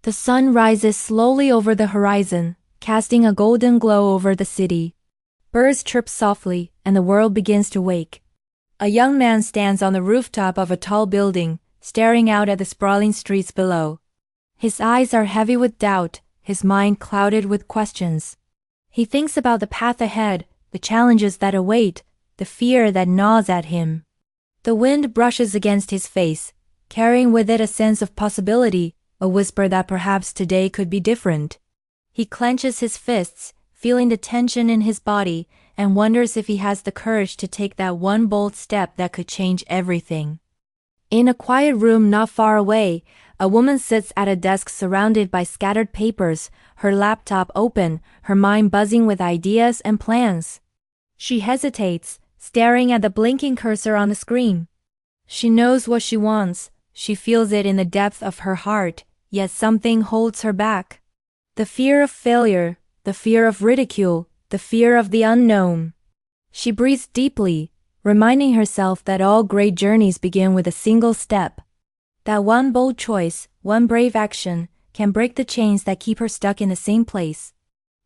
The sun rises slowly over the horizon, casting a golden glow over the city. Birds chirp softly, and the world begins to wake. A young man stands on the rooftop of a tall building, staring out at the sprawling streets below. His eyes are heavy with doubt, his mind clouded with questions. He thinks about the path ahead, the challenges that await, the fear that gnaws at him. The wind brushes against his face, carrying with it a sense of possibility, a whisper that perhaps today could be different. He clenches his fists, feeling the tension in his body, and wonders if he has the courage to take that one bold step that could change everything. In a quiet room not far away, a woman sits at a desk surrounded by scattered papers, her laptop open, her mind buzzing with ideas and plans. She hesitates, staring at the blinking cursor on the screen. She knows what she wants, she feels it in the depth of her heart, yet something holds her back. The fear of failure, the fear of ridicule, the fear of the unknown. She breathes deeply, reminding herself that all great journeys begin with a single step. That one bold choice, one brave action, can break the chains that keep her stuck in the same place.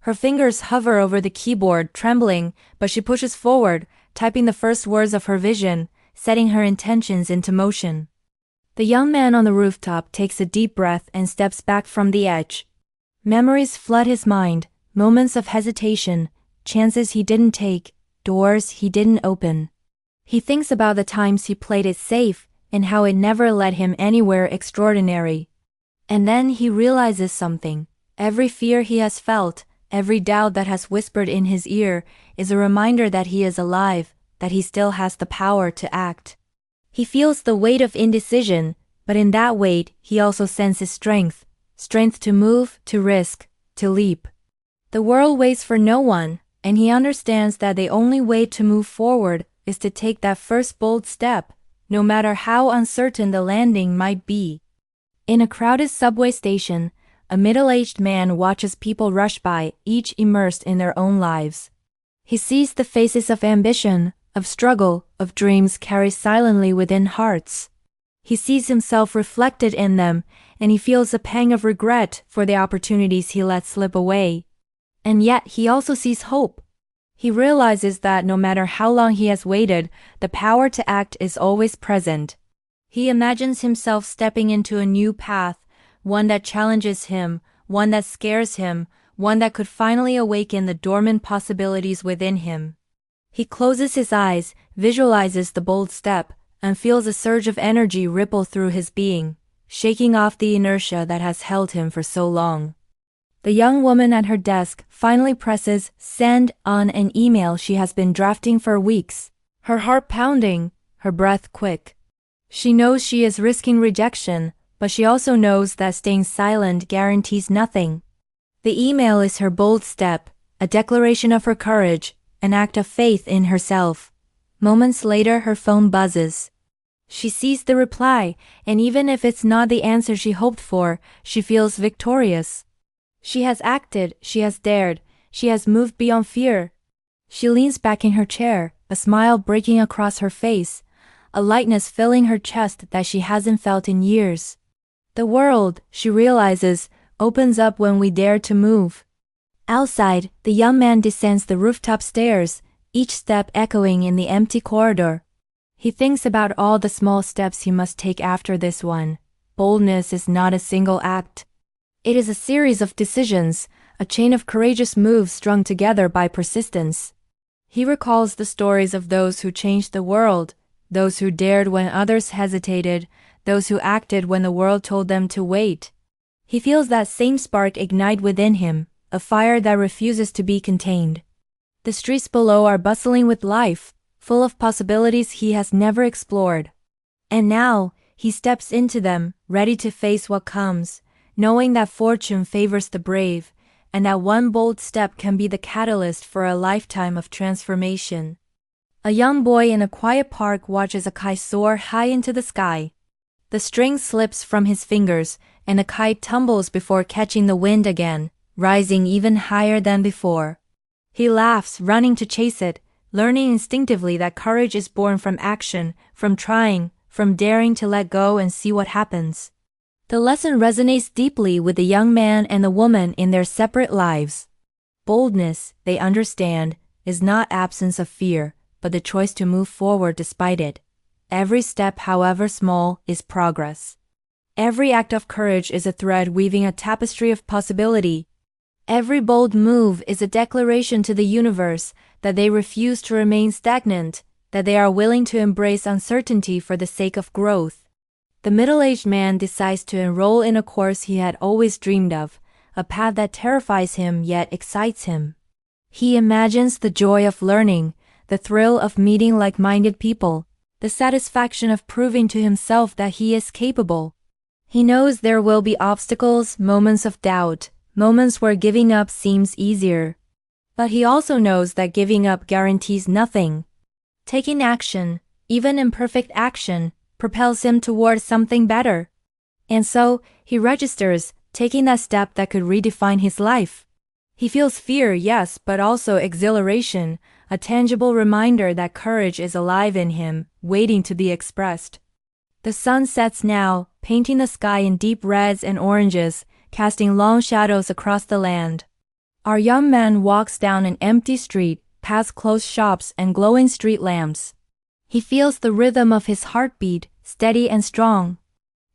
Her fingers hover over the keyboard, trembling, but she pushes forward, typing the first words of her vision, setting her intentions into motion. The young man on the rooftop takes a deep breath and steps back from the edge. Memories flood his mind, moments of hesitation, chances he didn't take, doors he didn't open. He thinks about the times he played it safe and how it never led him anywhere extraordinary. And then he realizes something. Every fear he has felt, every doubt that has whispered in his ear, is a reminder that he is alive, that he still has the power to act. He feels the weight of indecision, but in that weight he also senses strength to move, to risk, to leap. The world waits for no one, and he understands that the only way to move forward is to take that first bold step, no matter how uncertain the landing might be. In a crowded subway station, a middle-aged man watches people rush by, each immersed in their own lives. He sees the faces of ambition, of struggle, of dreams carried silently within hearts. He sees himself reflected in them, and he feels a pang of regret for the opportunities he let slip away. And yet he also sees hope. He realizes that no matter how long he has waited, the power to act is always present. He imagines himself stepping into a new path, one that challenges him, one that scares him, one that could finally awaken the dormant possibilities within him. He closes his eyes, visualizes the bold step, and feels a surge of energy ripple through his being, shaking off the inertia that has held him for so long. The young woman at her desk finally presses send on an email she has been drafting for weeks, her heart pounding, her breath quick. She knows she is risking rejection, but she also knows that staying silent guarantees nothing. The email is her bold step, a declaration of her courage, an act of faith in herself. Moments later, her phone buzzes. She sees the reply, and even if it's not the answer she hoped for, she feels victorious. She has acted, she has dared, she has moved beyond fear. She leans back in her chair, a smile breaking across her face, a lightness filling her chest that she hasn't felt in years. The world, she realizes, opens up when we dare to move. Outside, the young man descends the rooftop stairs, each step echoing in the empty corridor. He thinks about all the small steps he must take after this one. Boldness is not a single act. It is a series of decisions, a chain of courageous moves strung together by persistence. He recalls the stories of those who changed the world, those who dared when others hesitated, those who acted when the world told them to wait. He feels that same spark ignite within him, a fire that refuses to be contained. The streets below are bustling with life, full of possibilities he has never explored. And now, he steps into them, ready to face what comes, knowing that fortune favors the brave, and that one bold step can be the catalyst for a lifetime of transformation. A young boy in a quiet park watches a kite soar high into the sky. The string slips from his fingers, and the kite tumbles before catching the wind again, rising even higher than before. He laughs, running to chase it, learning instinctively that courage is born from action, from trying, from daring to let go and see what happens. The lesson resonates deeply with the young man and the woman in their separate lives. Boldness, they understand, is not absence of fear, but the choice to move forward despite it. Every step, however small, is progress. Every act of courage is a thread weaving a tapestry of possibility. Every bold move is a declaration to the universe that they refuse to remain stagnant, that they are willing to embrace uncertainty for the sake of growth. The middle-aged man decides to enroll in a course he had always dreamed of, a path that terrifies him yet excites him. He imagines the joy of learning, the thrill of meeting like-minded people, the satisfaction of proving to himself that he is capable. He knows there will be obstacles, moments of doubt, moments where giving up seems easier. But he also knows that giving up guarantees nothing. Taking action, even imperfect action, propels him toward something better. And so, he registers, taking that step that could redefine his life. He feels fear, yes, but also exhilaration, a tangible reminder that courage is alive in him, waiting to be expressed. The sun sets now, painting the sky in deep reds and oranges, casting long shadows across the land. Our young man walks down an empty street, past closed shops and glowing street lamps. He feels the rhythm of his heartbeat, steady and strong.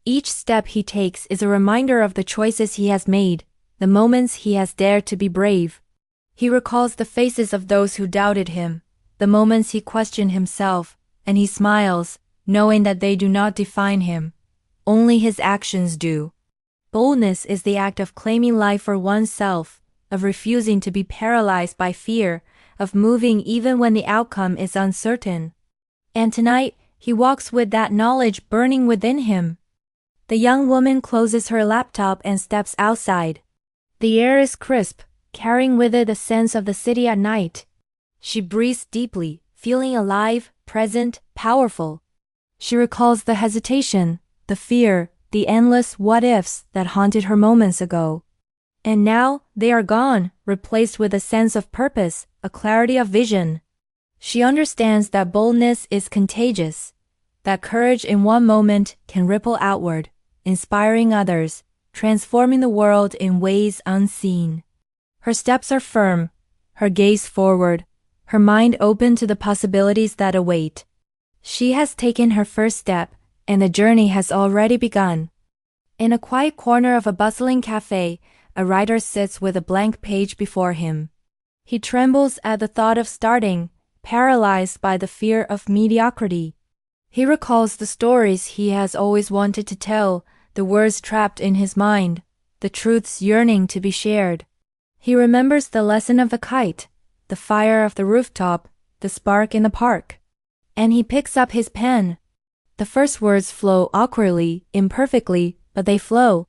Each step he takes is a reminder of the choices he has made, the moments he has dared to be brave. He recalls the faces of those who doubted him, the moments he questioned himself, and he smiles, knowing that they do not define him. Only his actions do. Boldness is the act of claiming life for oneself, of refusing to be paralyzed by fear, of moving even when the outcome is uncertain. And tonight, he walks with that knowledge burning within him. The young woman closes her laptop and steps outside. The air is crisp, carrying with it the sense of the city at night. She breathes deeply, feeling alive, present, powerful. She recalls the hesitation, the fear, the endless what-ifs that haunted her moments ago. And now, they are gone, replaced with a sense of purpose, a clarity of vision. She understands that boldness is contagious, that courage in one moment can ripple outward, inspiring others, transforming the world in ways unseen. Her steps are firm, her gaze forward, her mind open to the possibilities that await. She has taken her first step, and the journey has already begun. In a quiet corner of a bustling cafe, a writer sits with a blank page before him. He trembles at the thought of starting, paralyzed by the fear of mediocrity. He recalls the stories he has always wanted to tell, the words trapped in his mind, the truths yearning to be shared. He remembers the lesson of the kite, the fire of the rooftop, the spark in the park. And he picks up his pen. The first words flow awkwardly, imperfectly, but they flow.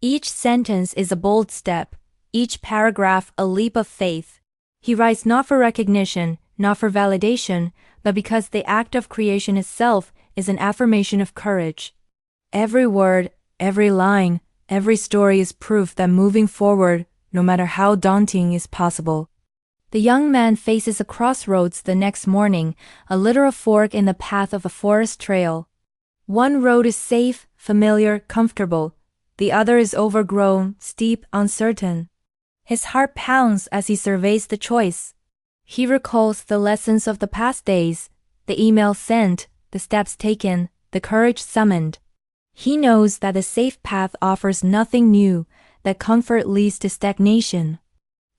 Each sentence is a bold step, each paragraph a leap of faith. He writes not for recognition, not for validation, but because the act of creation itself is an affirmation of courage. Every word, every line, every story is proof that moving forward, no matter how daunting, is possible. The young man faces a crossroads the next morning, a literal fork in the path of a forest trail. One road is safe, familiar, comfortable. The other is overgrown, steep, uncertain. His heart pounds as he surveys the choice. He recalls the lessons of the past days, the emails sent, the steps taken, the courage summoned. He knows that the safe path offers nothing new, that comfort leads to stagnation.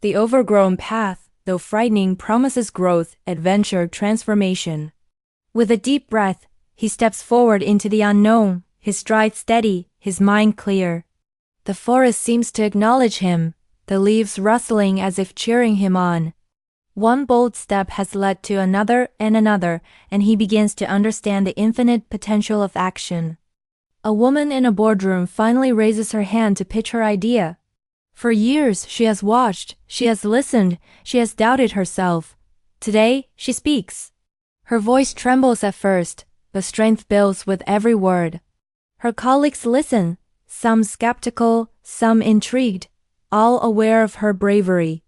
The overgrown path, though frightening, promises growth, adventure, transformation. With a deep breath, he steps forward into the unknown, his stride steady, his mind clear. The forest seems to acknowledge him, the leaves rustling as if cheering him on. One bold step has led to another, and he begins to understand the infinite potential of action. A woman in a boardroom finally raises her hand to pitch her idea. For years she has watched, she has listened, she has doubted herself. Today, she speaks. Her voice trembles at first, but strength builds with every word. Her colleagues listen, some skeptical, some intrigued, all aware of her bravery.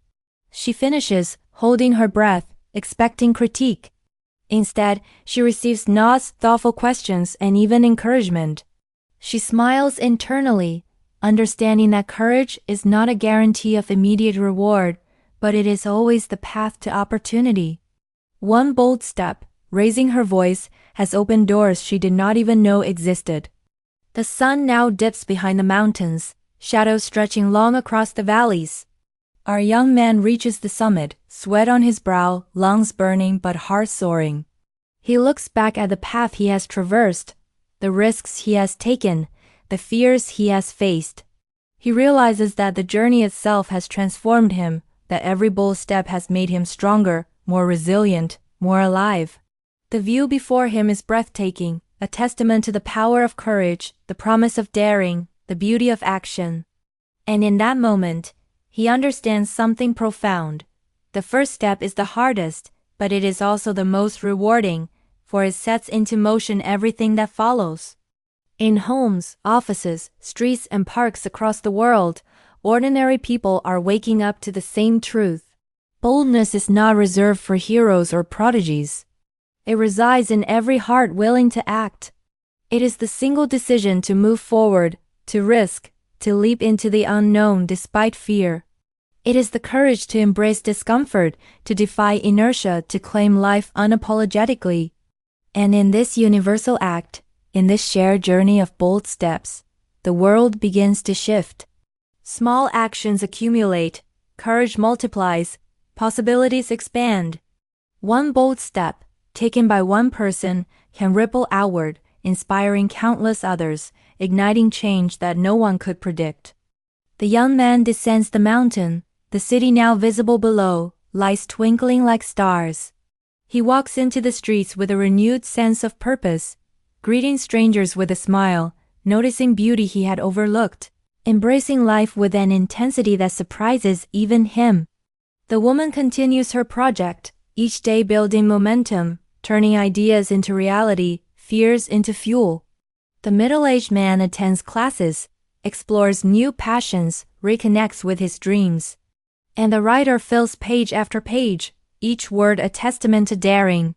She finishes, holding her breath, expecting critique. Instead, she receives nods, thoughtful questions, and even encouragement. She smiles internally, understanding that courage is not a guarantee of immediate reward, but it is always the path to opportunity. One bold step, raising her voice, has opened doors she did not even know existed. The sun now dips behind the mountains, shadows stretching long across the valleys. Our young man reaches the summit, sweat on his brow, lungs burning but heart soaring. He looks back at the path he has traversed, the risks he has taken, the fears he has faced. He realizes that the journey itself has transformed him, that every bold step has made him stronger, more resilient, more alive. The view before him is breathtaking, a testament to the power of courage, the promise of daring, the beauty of action. And in that moment, he understands something profound. The first step is the hardest, but it is also the most rewarding, for it sets into motion everything that follows. In homes, offices, streets, and parks across the world, ordinary people are waking up to the same truth. Boldness is not reserved for heroes or prodigies. It resides in every heart willing to act. It is the single decision to move forward, to risk, to leap into the unknown despite fear. It is the courage to embrace discomfort, to defy inertia, to claim life unapologetically. And in this universal act, in this shared journey of bold steps, the world begins to shift. Small actions accumulate, courage multiplies, possibilities expand. One bold step, taken by one person, can ripple outward, inspiring countless others, igniting change that no one could predict. The young man descends the mountain, the city now visible below, lights twinkling like stars. He walks into the streets with a renewed sense of purpose, greeting strangers with a smile, noticing beauty he had overlooked, embracing life with an intensity that surprises even him. The woman continues her project, each day building momentum, turning ideas into reality, fears into fuel. The middle-aged man attends classes, explores new passions, reconnects with his dreams. And the writer fills page after page, each word a testament to daring.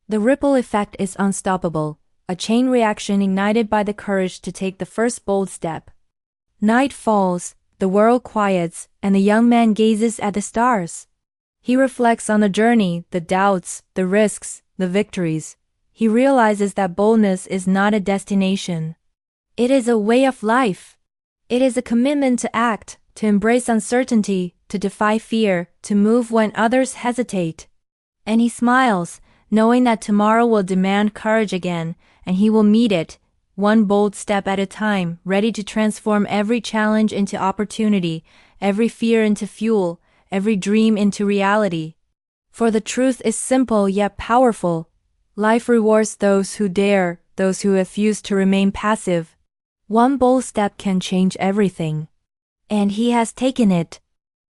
The ripple effect is unstoppable, a chain reaction ignited by the courage to take the first bold step. Night falls, the world quiets, and the young man gazes at the stars. He reflects on the journey, the doubts, the risks, the victories. He realizes that boldness is not a destination. It is a way of life. It is a commitment to act, to embrace uncertainty, to defy fear, to move when others hesitate. And he smiles, knowing that tomorrow will demand courage again, and he will meet it, one bold step at a time, ready to transform every challenge into opportunity, every fear into fuel, every dream into reality. For the truth is simple yet powerful. Life rewards those who dare, those who refuse to remain passive. One bold step can change everything. And he has taken it.